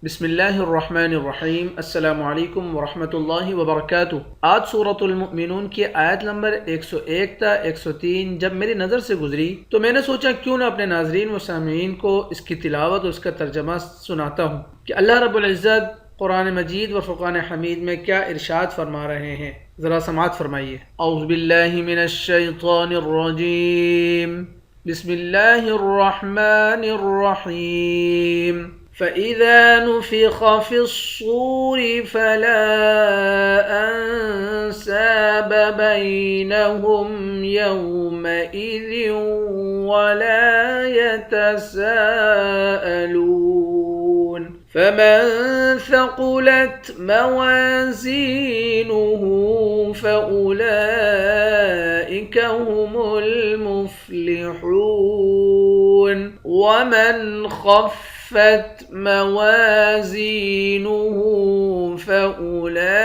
बिस्मिल्लाहिर्रहमानिर्रहीम। अस्सलामु अलैकुम वरहमतुल्लाहि वबरकातुह। आज सूरतुल मुमिनून की आयत नंबर 101 ता 103 जब मेरी नज़र से गुजरी तो मैंने सोचा क्यों ना अपने नाजरीन व सामीन को इसकी तिलावत और इसका तर्जमा सुनाता हूँ कि अल्लाह रब्बुल इज़्ज़त कुरान मजीद व फुरकान हमीद में क्या इरशाद फरमा रहे हैं। ज़रा समात फरमाइए। औज़ु बिल्लाहि मिनश शैतानिर रजीम। बिस्मिल्लाहिर रहमानिर रहीम। फ़इज़ा नुफ़िख़ फ़िस्सूर फ़ला अन्साब बैनहुम यौमइज़िन वला यतसाअलून फ़मन थक़ुलत मवाज़ीनुहु फ़उलाइक हुमुल मुफ़्लिहून वमन ख़फ़्फ़त मवाज़ीनुहु फ़उलाइक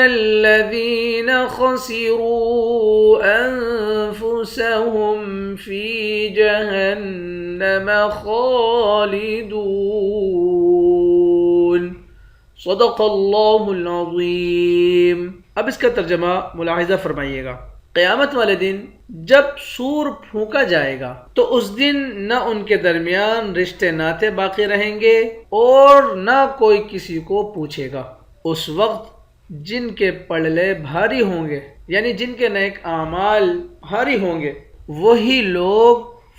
الذين خسروا أنفسهم في جهنم खालिदून। सदक़ल्लाहुल अज़ीम। अब इसका तर्जमा मुलाहिज़ा फरमाइएगा। क़यामत वाले दिन जब सूर फूंका जाएगा तो उस दिन न उनके दरमियान रिश्ते नाते बाकी रहेंगे और न कोई किसी को पूछेगा। उस वक्त जिनके पलड़े भारी होंगे यानी जिनके नेक आमाल भारी होंगे वही लोग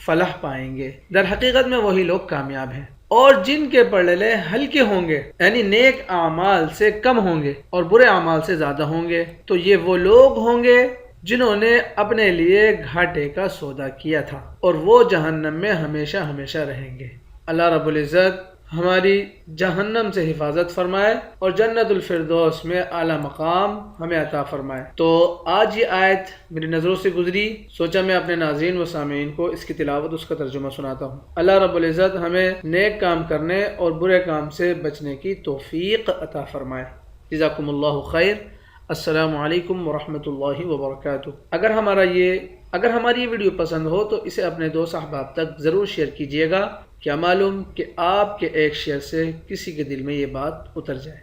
फलाह पाएंगे। दर हकीकत में वही लोग कामयाब हैं। और जिनके पलड़े हल्के होंगे यानी नेक आमाल से कम होंगे और बुरे आमाल से ज्यादा होंगे तो ये वो लोग होंगे जिन्होंने अपने लिए घाटे का सौदा किया था और वो जहन्नम में हमेशा हमेशा रहेंगे। अल्लाह रब्बुल इज़्ज़त हमारी जहन्नम से हिफाजत फरमाए और जन्नतुल फिरदौस में आला मकाम हमें अता फरमाए। तो आज ये आयत मेरी नज़रों से गुजरी, सोचा मैं अपने नाज़रीन व सामीन को इसकी तिलावत उसका तर्जुमा सुनाता हूँ। अल्लाह रब्बुल इज़्ज़त हमें नेक काम करने और बुरे काम से बचने की तौफीक अता फरमाए। जज़ाकुमुल्लाहु खैर। अस्सलामु अलैकुम वरहमतुल्लाहि वबरकातुह। अगर हमारी ये वीडियो पसंद हो तो इसे अपने दोस्त अहबाब तक ज़रूर शेयर कीजिएगा। क्या मालूम कि आपके एक शेयर से किसी के दिल में ये बात उतर जाए।